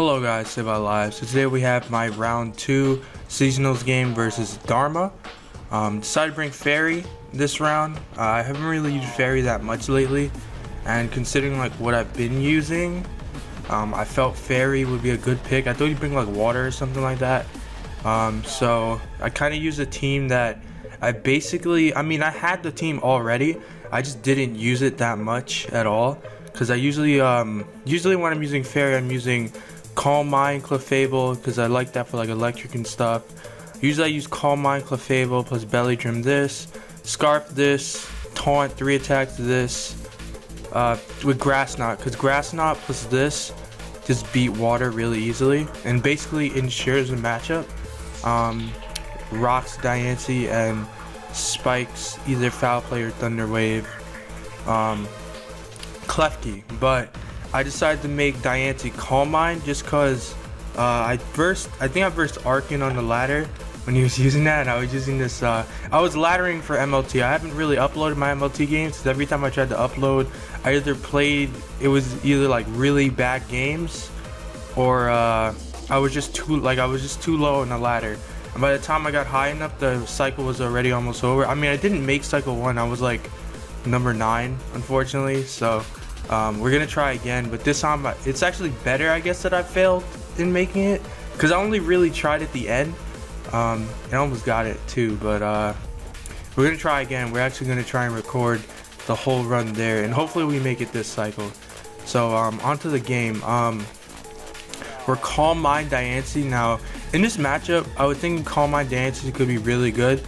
Hello guys, Sableye. So today we have my round 2 seasonals game versus Dhaarma. Decided to bring Fairy this round. I haven't really used Fairy that much lately, and considering like what I've been using, I felt Fairy would be a good pick. I thought you'd bring like water or something like that. So I kind of used a team that I had the team already. I just didn't use it that much at all, because I usually when I'm using Fairy, I'm using Calm Mind, Clefable, because I like that for like electric and stuff. Usually I use Calm Mind, Clefable plus Belly Drum this, Scarf this, Taunt 3 attacks this, with Grass Knot, because Grass Knot plus this just beat water really easily and basically ensures a matchup. Rocks Diancie and spikes either Foul Play or Thunder Wave, Klefki, but I decided to make Diancie Calm Mind just because I think I versed Arkin on the ladder when he was using that, and I was using this, I was laddering for MLT. I haven't really uploaded my MLT games because every time I tried to upload, it was either like really bad games, or I was just too low on the ladder. And by the time I got high enough, the cycle was already almost over. I mean, I didn't make cycle 1. I was like number 9, unfortunately. So we're gonna try again, but this time it's actually better, I guess, that I failed in making it, because I only really tried at the end. I almost got it too, but we're gonna try again. We're actually gonna try and record the whole run there, and hopefully we make it this cycle. So onto the game. We're Calm Mind Diancie. Now in this matchup, I would think Calm Mind Diancie could be really good.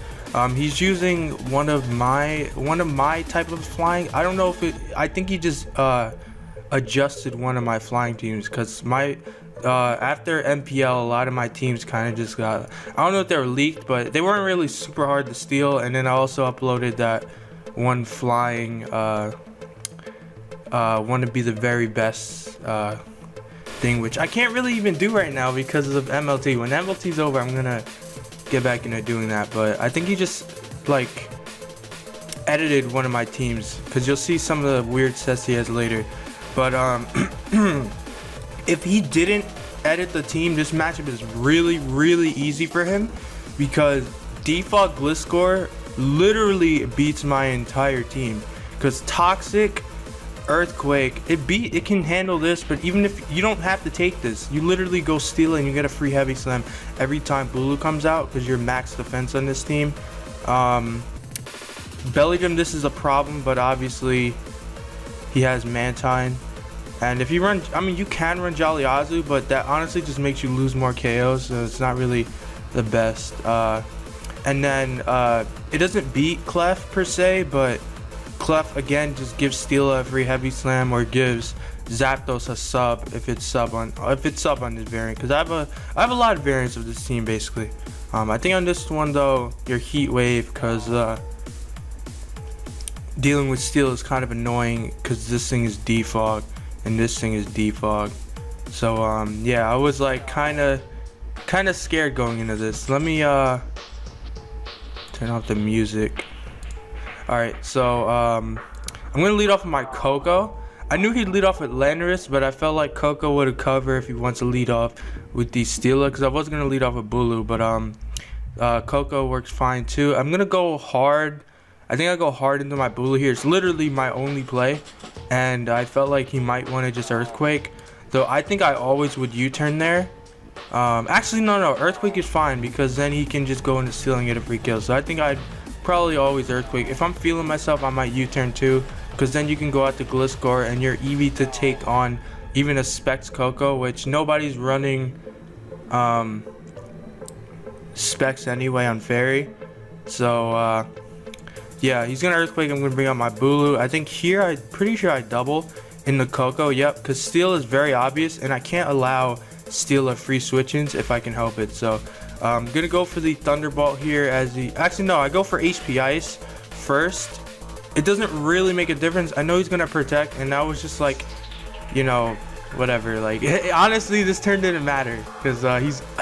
He's using one of my type of flying. I don't know if I think he just adjusted one of my flying teams, because my after MPL, a lot of my teams kind of just got, I don't know if they were leaked, but they weren't really super hard to steal. And then I also uploaded that one flying want to be the very best thing, which I can't really even do right now because of MLT. When MLT's over, I'm gonna get back into doing that, but I think he just like edited one of my teams, because you'll see some of the weird sets he has later. But if he didn't edit the team, this matchup is really easy for him, because default Gliscor literally beats my entire team, because Toxic, Earthquake, it can handle this. But even if you don't have to take this, you literally go steal it and you get a free heavy slam every time Bulu comes out, because you're max defense on this team. Belly Drum, this is a problem, but obviously he has Mantine, and if you run, I mean, you can run Jolly Azu, but that honestly just makes you lose more KOs, so it's not really the best. And then it doesn't beat Clef per se, but Clef again just gives Steela a free heavy slam, or gives Zapdos a sub if it's sub on this variant, because I have a lot of variants of this team basically. I think on this one though, your Heat Wave, because dealing with Steel is kind of annoying, because this thing is defog and this thing is defog. So yeah, I was like kind of scared going into this. Let me turn off the music. Alright, so I'm gonna lead off with my Coco. I knew he'd lead off with Landorus, but I felt like Coco would cover if he wants to lead off with the Steela, because I was gonna lead off with Bulu, but Coco works fine too. I'm gonna go hard. I think I go hard into my Bulu here. It's literally my only play, and I felt like he might want to just Earthquake, though I think I always would U-turn there. Actually no, Earthquake is fine, because then he can just go into Steel and get a free kill. So I think I'd probably always Earthquake. If I'm feeling myself, I might U-turn too, because then you can go out to Gliscor and you're easy to take on even a Specs Coco, which nobody's running Specs anyway on Fairy. So yeah, he's gonna Earthquake. I'm gonna bring out my Bulu. I think here, I'm pretty sure I double in the Coco. Yep, because Steel is very obvious, and I can't allow Steel a free switch-ins if I can help it. So I'm gonna go for the Thunderbolt here as the, actually no, I go for HP Ice first. It doesn't really make a difference. I know he's gonna protect, and that was just like, you know, whatever. Like honestly, this turn didn't matter, because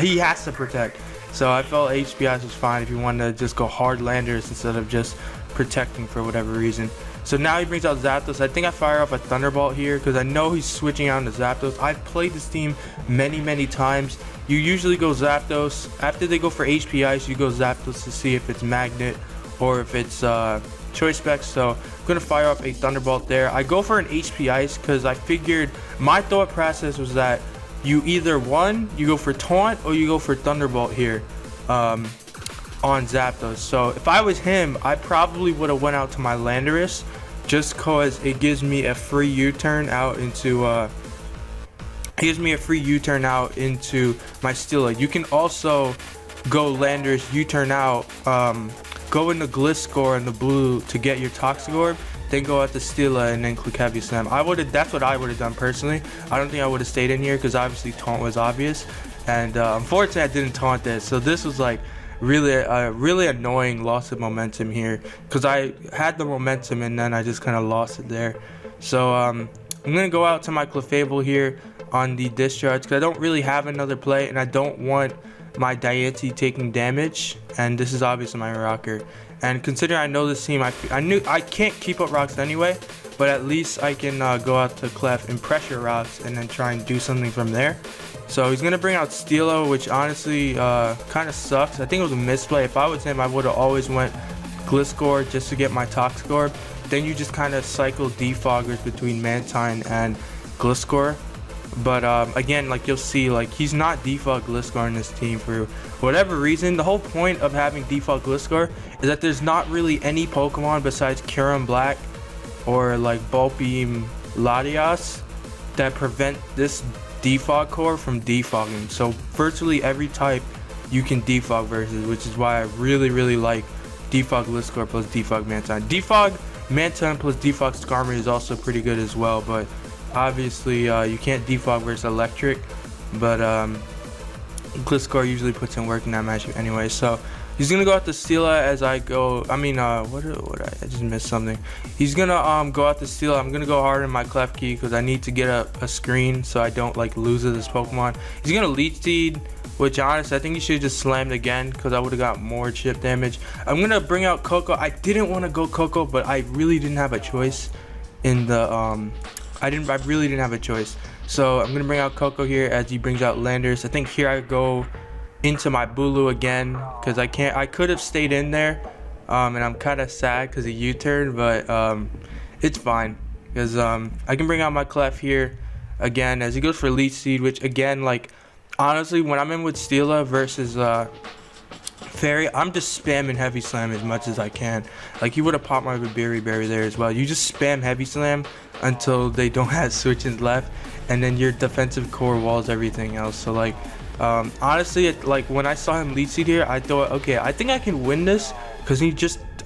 he has to protect. So I felt HP Ice was fine if you wanted to just go hard Landers instead of just protecting for whatever reason. So now he brings out Zapdos. I think I fire off a Thunderbolt here because I know he's switching out into Zapdos. I've played this team many times. You usually go Zapdos. After they go for HP Ice, you go Zapdos to see if it's Magnet or if it's Choice Specs. So I'm going to fire off a Thunderbolt there. I go for an HP Ice because I figured my thought process was that you either you go for Taunt or you go for Thunderbolt here on Zapdos. So if I was him, I probably would have went out to my Landorus just cause it gives me a free U-turn out into my Steela. You can also go Landorus, U-turn out, go into Gliscor in the blue to get your Toxic Orb, then go out to Steela and then click Heavy Slam. That's what I would have done personally. I don't think I would have stayed in here because obviously Taunt was obvious, and unfortunately I didn't Taunt this. So this was like really annoying loss of momentum here because I had the momentum and then I just kind of lost it there. So I'm gonna go out to my Clefable here on the discharge because I don't really have another play and I don't want my Diancie taking damage, and this is obviously my rocker. And considering I know this team, I knew I can't keep up rocks anyway, but at least I can go out to Clef and pressure rocks and then try and do something from there. So he's gonna bring out Steelo, which honestly kind of sucks. I think it was a misplay. If I was him, I would have always went Gliscor just to get my Toxic Orb. Then you just kind of cycle defoggers between Mantine and Gliscor. But again, like you'll see, like he's not defog Gliscor in this team for whatever reason. The whole point of having defog Gliscor is that there's not really any Pokemon besides Kyurem Black or like Bulbeam Latias that prevent this defog core from defogging. So virtually every type you can defog versus, which is why I really like defog Gliscor plus defog Mantine. Defog Mantine plus defog Skarmory is also pretty good as well, but obviously you can't defog versus electric, but Gliscor usually puts in work in that matchup anyway. So he's gonna go out to Steela as I go. I mean, I just missed something. He's gonna go out to Steela. I'm gonna go hard in my Clef Key because I need to get a screen so I don't like lose this Pokemon. He's gonna Leech Seed, which honestly I think he should have just slammed again because I would have got more chip damage. I'm gonna bring out Coco. I didn't want to go Coco, but I really didn't have a choice in the I really didn't have a choice. So I'm gonna bring out Coco here as he brings out Landorus. I think here I go into my Bulu again because I could have stayed in there, and I'm kind of sad because of U-turn, but it's fine because I can bring out my Clef here again as he goes for Leech Seed, which again, like honestly, when I'm in with Steela versus Fairy, I'm just spamming Heavy Slam as much as I can. Like he would have popped my Berry there as well. You just spam Heavy Slam until they don't have switches left, and then your defensive core walls everything else. So like honestly, like when I saw him Leech Seed here, I thought, okay, I think I can win this because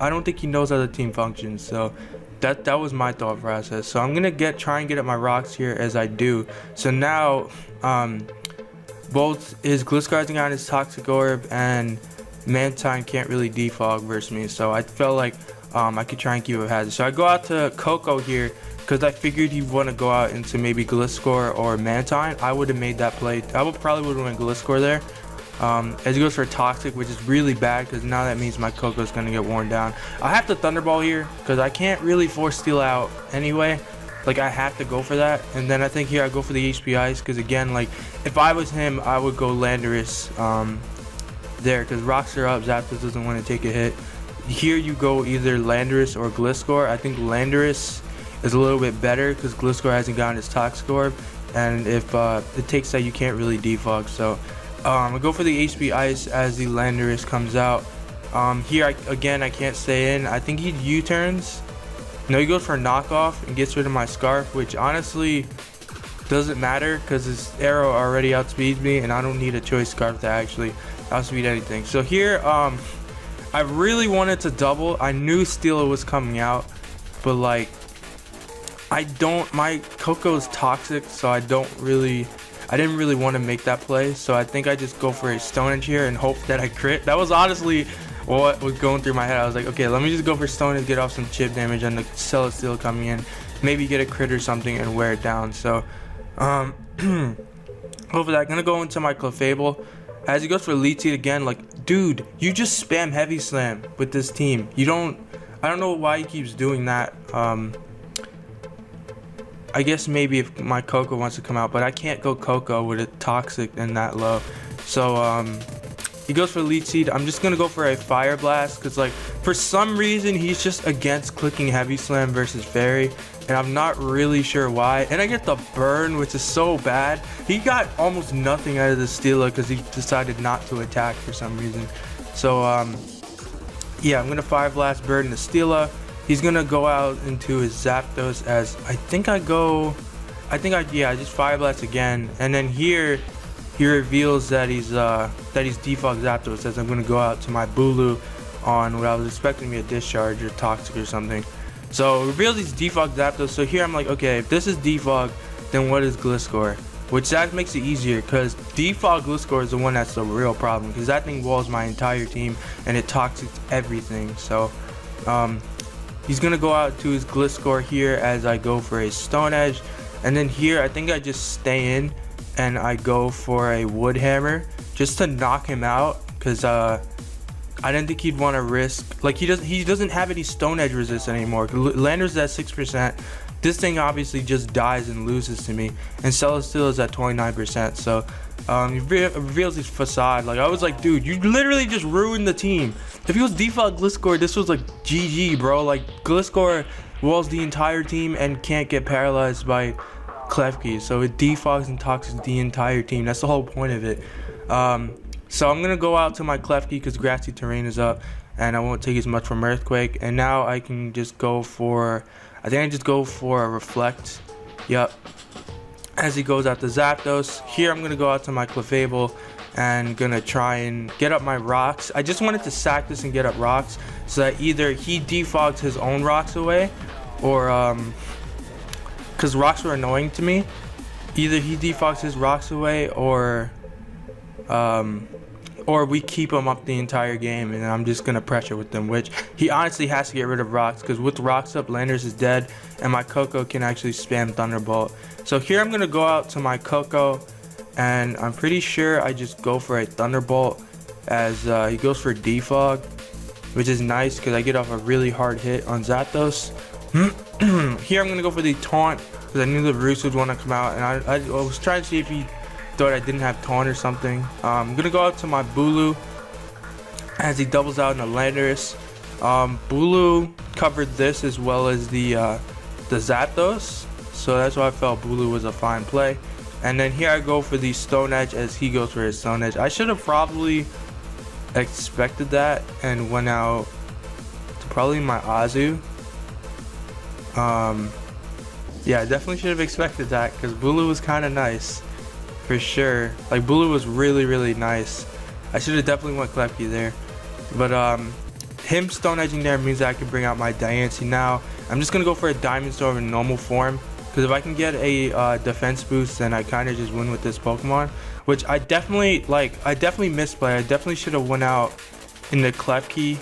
I don't think he knows how the team functions. So that was my thought process. So I'm gonna try and get at my rocks here as I do. So now both his Gliscor on his Toxic Orb and Mantine can't really defog versus me, so I felt like I could try and keep a hazard. So I go out to Coco here because I figured he'd want to go out into maybe Gliscor or Mantine. I would have made that play. I probably would have went Gliscor there. As he goes for Toxic, which is really bad because now that means my Coco is going to get worn down. I have to Thunderball here because I can't really force Steel out anyway. Like I have to go for that, and then I think here I go for the HP Ice because again, like if I was him, I would go Landorus there because rocks are up. Zapdos doesn't want to take a hit. Here you go either Landorus or Gliscor. I think Landorus is a little bit better because Gliscor hasn't gotten his Toxic Orb, and if it takes that, you can't really defog. So I go for the HP Ice as the Landorus comes out. Here I can't stay in. I think he U-turns. No, he goes for a knockoff and gets rid of my Scarf, which honestly doesn't matter because his arrow already outspeeds me, and I don't need a choice Scarf to actually outspeed anything. So here I really wanted to double. I knew Steela was coming out, but like my Coco's toxic, so I didn't really want to make that play. So I think I just go for a Stone Edge here and hope that I crit. That was honestly what was going through my head. I was like, okay, let me just go for Stone Edge, get off some chip damage and the Celesteela coming in, maybe get a crit or something and wear it down. So hopefully I'm gonna go into my Clefable as he goes for Leech Seed again. Like, dude, you just spam Heavy Slam with this team. You don't, I don't know why he keeps doing that. I guess maybe if my Coco wants to come out, but I can't go Coco with a toxic and that low. So he goes for Leech Seed. I'm just gonna go for a Fire Blast because like for some reason he's just against clicking Heavy Slam versus Fairy, and I'm not really sure why. And I get the burn, which is so bad. He got almost nothing out of the Steela because he decided not to attack for some reason. So yeah, I'm gonna Fire Blast, burn the Steela. He's gonna go out into his Zapdos as I just Fire Blast again, and then here he reveals that he's default Zapdos, as I'm gonna go out to my Bulu on what I was expecting to be a Discharge or Toxic or something. So reveals he's default Zapdos. So here I'm like, okay, if this is default, then what is Gliscor? Which that makes it easier because default Gliscor is the one that's the real problem because that thing walls my entire team and it toxics everything. So he's gonna go out to his Gliscor here as I go for a Stone Edge, and then here I think I just stay in and I go for a Wood Hammer just to knock him out because I didn't think he'd want to risk, like he doesn't have any Stone Edge resist anymore. Landorus is at 6%. This thing obviously just dies and loses to me, and Celesteela is at 29%. So he reveals his Facade. Like I was like, dude, you literally just ruined the team. If he was default Gliscor, this was like GG, bro. Like Gliscor walls the entire team and can't get paralyzed by Klefki, so it defogs and toxics the entire team. That's the whole point of it. So I'm gonna go out to my Klefki because Grassy Terrain is up and I won't take as much from Earthquake, and now I can just go for, I think I just go for a Reflect. Yep, as he goes out to Zapdos. Here I'm gonna go out to my Clefable and gonna try and get up my rocks. I just wanted to sack this and get up rocks so that either he defogs his own rocks away, or because rocks were annoying to me, either he defogs his rocks away, or we keep him up the entire game and I'm just gonna pressure with them, which he honestly has to get rid of rocks because with rocks up, Landorus is dead and my Coco can actually spam Thunderbolt. So here I'm gonna go out to my Coco and I'm pretty sure I just go for a Thunderbolt as he goes for Defog, which is nice because I get off a really hard hit on Zapdos. Here I'm gonna go for the Taunt because I knew the Roost would want to come out, and I was trying to see if he thought I didn't have Taunt or something. I'm gonna go out to my Bulu as he doubles out in the Landorus. Bulu covered this as well as the Zapdos, so that's why I felt Bulu was a fine play. And then here I go for the Stone Edge as he goes for his Stone Edge. I should have probably expected that and went out to probably my Azu. Yeah, I definitely should have expected that because Bulu was kind of nice for sure. Like Bulu was really nice. I should have definitely went Klefki there, but him Stone Edging there means that I can bring out my Diancie. Now I'm just gonna go for a Diamond Storm in normal form because if I can get a defense boost, then I kind of just win with this Pokemon, which I definitely misplayed. I definitely should have went out in the Klefki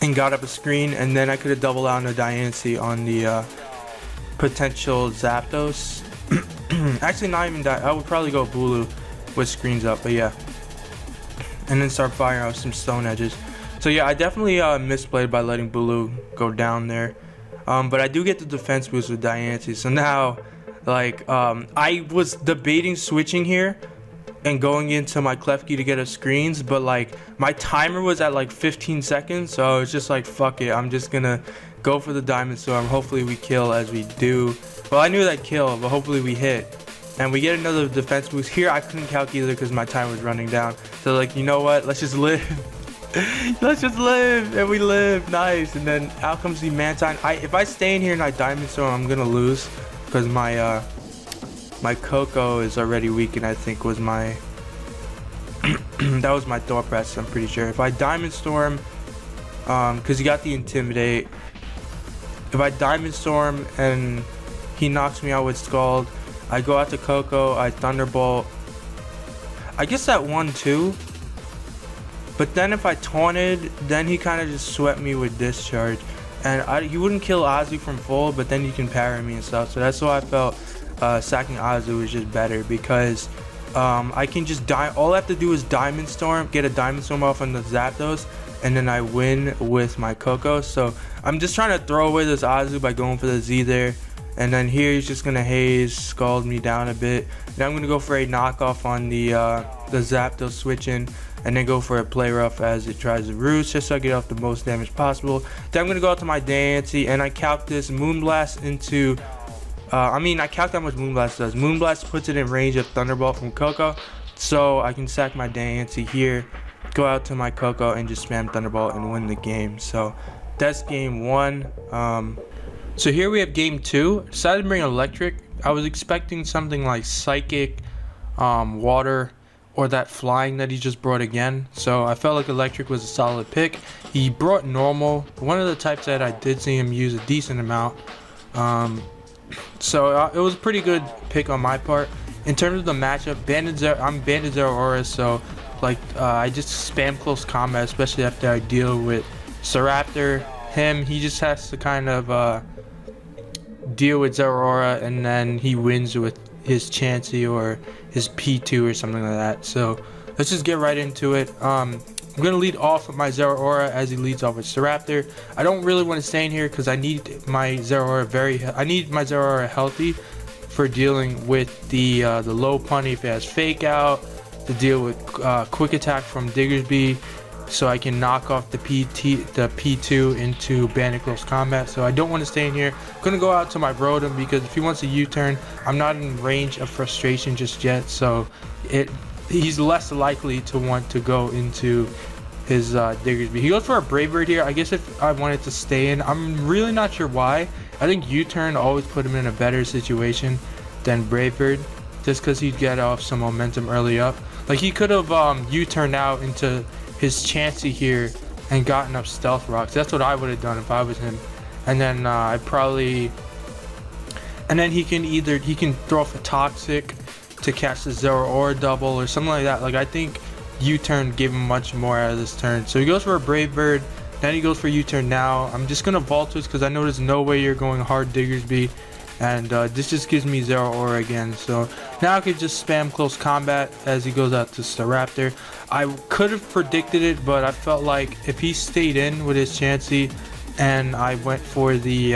and got up a screen, and then I could have doubled out on the Diancie on the potential Zapdos. Actually, not even that. I would probably go Bulu with screens up, but yeah. And then start firing out some Stone Edges. So yeah, I definitely misplayed by letting Bulu go down there. But I do get the defense boost with Diancie. So now, like, I was debating switching here and going into my Klefki to get a screens, but like my timer was at like 15 seconds, so it's just like, fuck it, I'm just gonna go for the Diamond Storm. Hopefully we kill as we do. Well, I knew that kill, but hopefully we hit and we get another defense boost. Here I couldn't calc either because my time was running down, so like, you know what, let's just live. Let's just live, and we live. Nice. And then out comes the Mantine. If I stay in here and I Diamond Storm, I'm gonna lose because my my Coco is already weak, and I think was my that was my Thor Press, I'm pretty sure. If I Diamond Storm, because he got the Intimidate, if I Diamond Storm and he knocks me out with Scald, I go out to Coco, I Thunderbolt. I guess that won too. But then if I taunted, then he kind of just swept me with Discharge. And he wouldn't kill Azu from full, but then you can parry me and stuff. So that's why I felt sacking Azu was just better, because I can just all I have to do is Diamond Storm, get a Diamond Storm off on the Zapdos, and then I win with my Coco. So I'm just trying to throw away this Azu by going for the Z there. And then here he's just gonna haze, scald me down a bit. Then I'm gonna go for a knockoff on the Zapdos switching, and then go for a play rough as it tries to roost, just so I get off the most damage possible. Then I'm gonna go out to my Diancie, and I calc this Moonblast into I calc how much Moonblast does. Moonblast puts it in range of Thunderbolt from Coco, so I can sack my Diancie here, go out to my Coco, and just spam Thunderbolt and win the game. So that's game 1. So here we have game 2. Decided to bring Electric. I was expecting something like Psychic, Water, or that Flying that he just brought again. So I felt like Electric was a solid pick. He brought Normal, one of the types that I did see him use a decent amount. So it was a pretty good pick on my part. In terms of the matchup, I'm Banded Zeraora, so like I just spam close combat, especially after I deal with Staraptor. He just has to kind of deal with Zeraora, and then he wins with his Chansey or his P2 or something like that. So let's just get right into it. I'm gonna lead off with my Zeraora as he leads off with Staraptor. I don't really want to stay in here because I need my Zeraora healthy for dealing with the Lopunny if it has Fake Out, to deal with Quick Attack from Diggersby, so I can knock off the P2 into Bandit Close Combat. So I don't want to stay in here. I'm gonna go out to my Rotom because if he wants a U-turn, I'm not in range of Frustration just yet, so he's less likely to want to go into his Diggersby. He goes for a Brave Bird here. I guess if I wanted to stay in, I'm really not sure why. I think U-turn always put him in a better situation than Brave Bird, just because he'd get off some momentum early up. Like he could have U-turned out into his Chansey here and gotten up Stealth Rocks. That's what I would have done if I was him. And then he can throw off a Toxic to catch the Zeraora double or something like that. Like I think U-turn gave him much more out of this turn. So he goes for a Brave Bird, then he goes for U-turn now. I'm just gonna Voltus because I know there's no way you're going hard Diggersby, and this just gives me Zeraora again. So now I could just spam close combat as he goes out to Staraptor. I could have predicted it, but I felt like if he stayed in with his Chansey and I went for the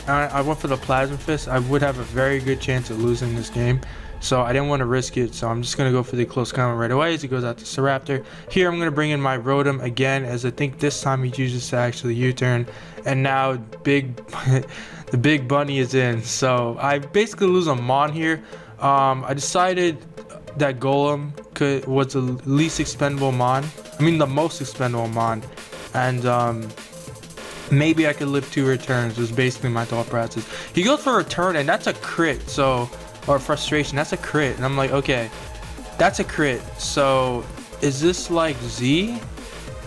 Plasma Fist, I would have a very good chance of losing this game. So I didn't want to risk it, so I'm just going to go for the close combat right away as he goes out to Staraptor. Here I'm going to bring in my Rotom again, as I think this time he chooses to actually U-turn. And now the big bunny is in. So I basically lose a Mon here. I decided that Golem was the least expendable Mon. I mean the most expendable Mon. And maybe I could live 2 returns was basically my thought process. He goes for a return, and that's a crit. Or Frustration, that's a crit, and I'm like, okay, that's a crit. So is this like Z?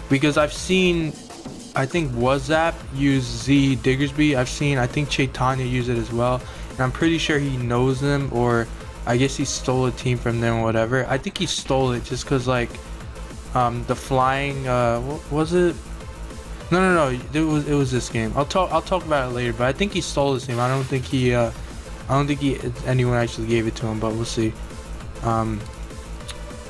Because I've seen, I think Wazap use Z Diggersby. I think Chaitanya use it as well, and I'm pretty sure he knows them, or I guess he stole a team from them or whatever. I think he stole it just because like the flying what was it? No, it was this game. I'll talk about it later, but I think he stole this team. I don't think anyone actually gave it to him, but we'll see. I'm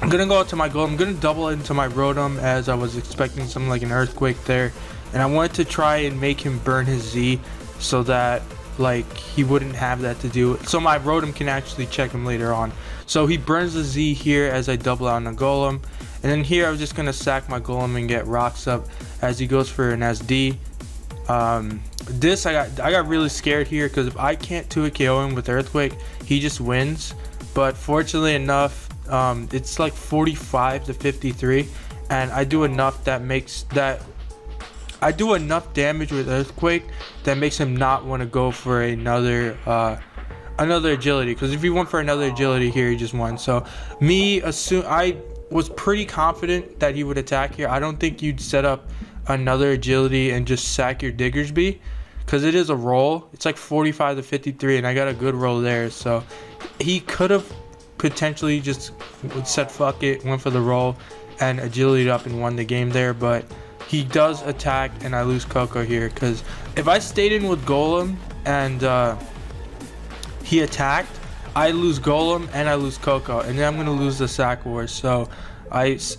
gonna go out to my Golem. I'm gonna double into my Rotom as I was expecting something like an Earthquake there, and I wanted to try and make him burn his Z so that like he wouldn't have that to do, so my Rotom can actually check him later on. So he burns the Z here as I double out on the Golem, and then here I was just gonna sack my Golem and get rocks up as he goes for an SD. This I got really scared here because if I can't 2-hit KO him with Earthquake, he just wins. But fortunately enough, it's like 45 to 53, and I do enough damage with Earthquake that makes him not want to go for another agility. Because if he went for another agility here, he just won. So I was pretty confident that he would attack here. I don't think you'd set up another agility and just sack your Diggersby, because it is a roll. It's like 45 to 53, and I got a good roll there. So he could have potentially just said fuck it, went for the roll, and agility up and won the game there. But he does attack, and I lose Coco here, because if I stayed in with Golem and he attacked, I lose Golem and I lose Coco, and then I'm gonna lose the sack wars. So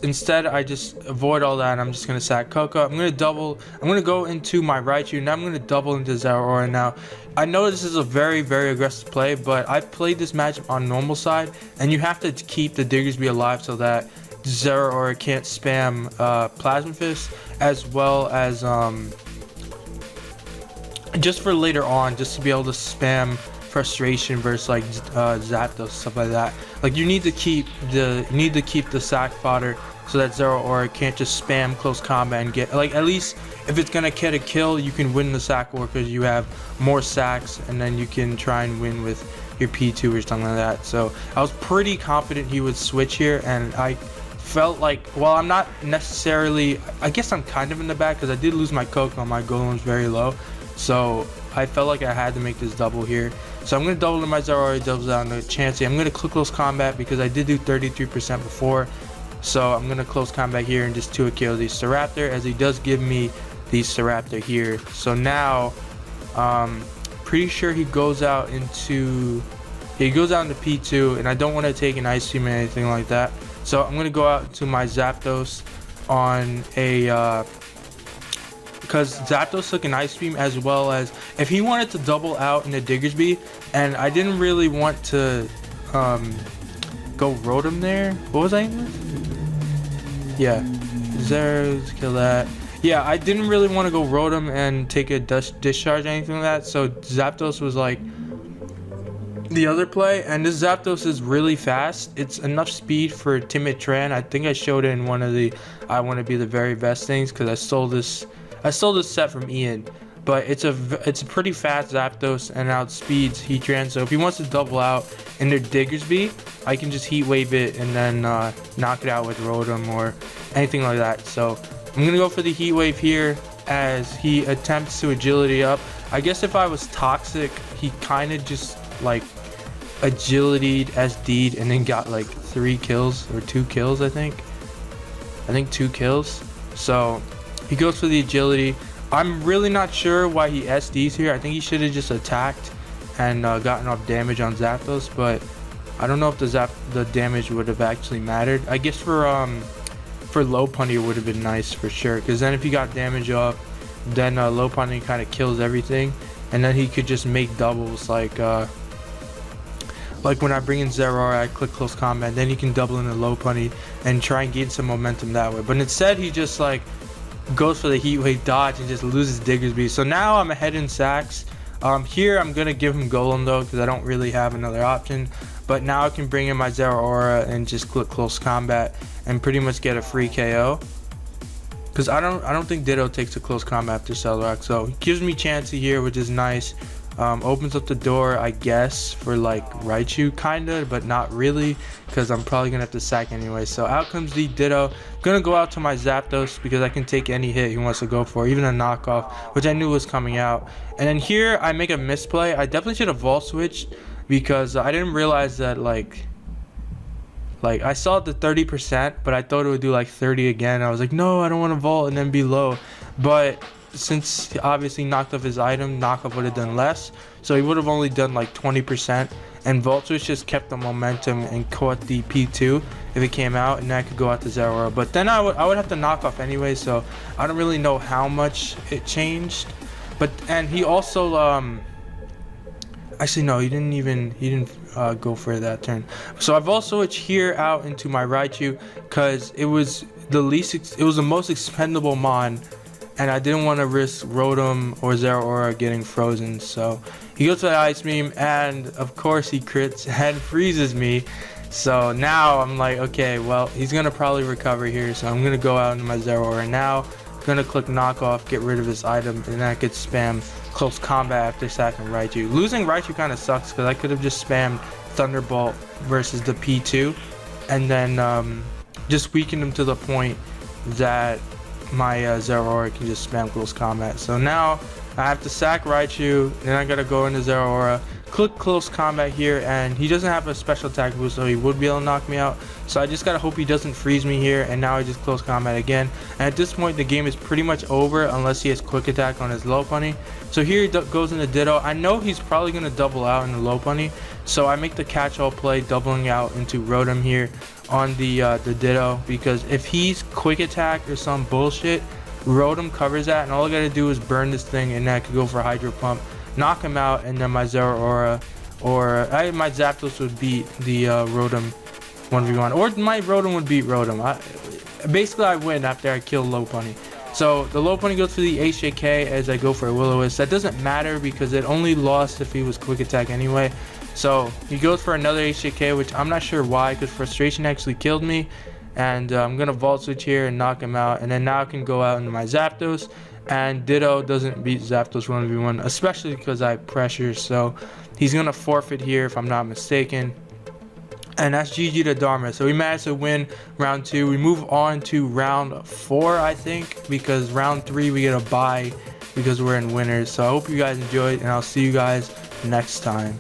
instead I just avoid all that. I'm just gonna sack Coco. I'm gonna go into my Raichu. Now I'm gonna double into Zeraora. Now I know this is a very aggressive play, but I played this matchup on normal side, and you have to keep the Diggersby alive so that Zeraora can't spam Plasma Fist, as well as just for later on, just to be able to spam Frustration versus like Zapdos, stuff like that. Like you need to keep the sack fodder so that Zeraora can't just spam close combat and get, like, at least if it's gonna get a kill, you can win the sack war because you have more sacks, and then you can try and win with your P2 or something like that. So I was pretty confident he would switch here, and I felt like, well, I'm not necessarily, I guess I'm kind of in the back because I did lose my Coco. My Golem's very low, so I felt like I had to make this double here. So I'm going to double to my Zeraora, doubles out on the Chansey. I'm going to click close combat because I did do 33% before. So I'm going to close combat here and just 2 kill the Staraptor, as he does give me the Staraptor here. So now, pretty sure he goes out into P2, and I don't want to take an Ice Beam or anything like that. So I'm going to go out to my Zapdos on a... because Zapdos took an Ice Beam, as well as if he wanted to double out in the Diggersby, and I didn't really want to go Rotom there. What was I in with? Yeah, Zeros, kill that. Yeah, I didn't really want to go Rotom and take a discharge or anything like that, so Zapdos was like the other play. And this Zapdos is really fast. It's enough speed for Timid Tran. I think I showed it in one of the I want to be the very best things, because I stole this set from Ian, but it's a pretty fast Zapdos and outspeeds heatran. So if he wants to double out in their Diggersby, I can just heat wave it and then knock it out with Rotom or anything like that. So I'm gonna go for the heat wave here as he attempts to agility up. I guess if I was toxic, he kind of just like agility'd SD'd and then got like 3 kills or 2 kills. I think 2 kills. So he goes for the agility. I'm really not sure why he SDs here. I think he should have just attacked and gotten off damage on Zapdos, but I don't know if the damage would have actually mattered. I guess for Lopunny it would have been nice for sure, because then if he got damage off, then Lopunny kind of kills everything, and then he could just make doubles like when I bring in Zeraora, I click close combat, then he can double into Lopunny and try and gain some momentum that way. But instead he just like goes for the heat wave dodge and just loses Diggersby. So now I'm ahead in sacks. Here I'm gonna give him Golem though, because I don't really have another option. But now I can bring in my Zeraora and just click close combat and pretty much get a free KO, because I don't think Ditto takes a close combat after Cell Rock. So he gives me Chansey here, which is nice. Opens up the door, I guess, for like Raichu kinda, but not really, because I'm probably gonna have to sack anyway. So out comes the Ditto. I'm gonna go out to my Zapdos because I can take any hit he wants to go for, even a knockoff, which I knew was coming out. And then here I make a misplay. I definitely should have Volt switched, because I didn't realize that like I saw the 30%, but I thought it would do like 30 again. I was like, no, I don't want to Volt and then be low. But since he obviously knocked off his item, knockoff would have done less, so he would have only done like 20%, and Volt Switch just kept the momentum and caught the P2 if it came out, and then I could go out to Zeraora. But then I would have to knock off anyway, so I don't really know how much it changed. But and he also actually no, he didn't go for that turn. So I've also switched here out into my Raichu because it was the most expendable mon, and I didn't want to risk Rotom or Zeraora getting frozen. So he goes for the Ice Beam, and of course he crits and freezes me. So now I'm like, okay, well, he's gonna probably recover here, so I'm gonna go out into my Zeraora now. Gonna click knockoff, get rid of his item, and then I could spam close combat after sacking Raichu. Losing Raichu kind of sucks because I could have just spammed Thunderbolt versus the P2, and then just weakened him to the point that my Zeraora can just spam close combat. So now I have to sack Raichu, then I gotta go into Zeraora, click close combat here, and he doesn't have a special attack boost, so he would be able to knock me out. So I just gotta hope he doesn't freeze me here, and now I just close combat again. And at this point the game is pretty much over unless he has quick attack on his Lopunny. So here he goes into Ditto. I know he's probably gonna double out in the Lopunny, so I make the catch-all play, doubling out into Rotom here on the Ditto, because if he's quick attack or some bullshit, Rotom covers that, and all I gotta do is burn this thing, and I could go for Hydro Pump, knock him out, and then my Zeraora or my Zapdos would beat the Rotom 1v1, or my Rotom would beat Rotom. Basically I win after I kill Lopunny. So the Lopunny goes for the HJK as I go for a Will-O-Wisp. That doesn't matter because it only lost if he was quick attack anyway. So he goes for another HJK, which I'm not sure why, because Frustration actually killed me. And I'm gonna Volt Switch here and knock him out, and then now I can go out into my Zapdos, and Ditto doesn't beat Zapdos 1v1, especially because I pressure, so he's gonna forfeit here if I'm not mistaken. And that's GG to Dhaarma. So we managed to win round 2. We move on to round 4, I think, because round 3 we get a bye because we're in winners. So I hope you guys enjoyed, and I'll see you guys next time.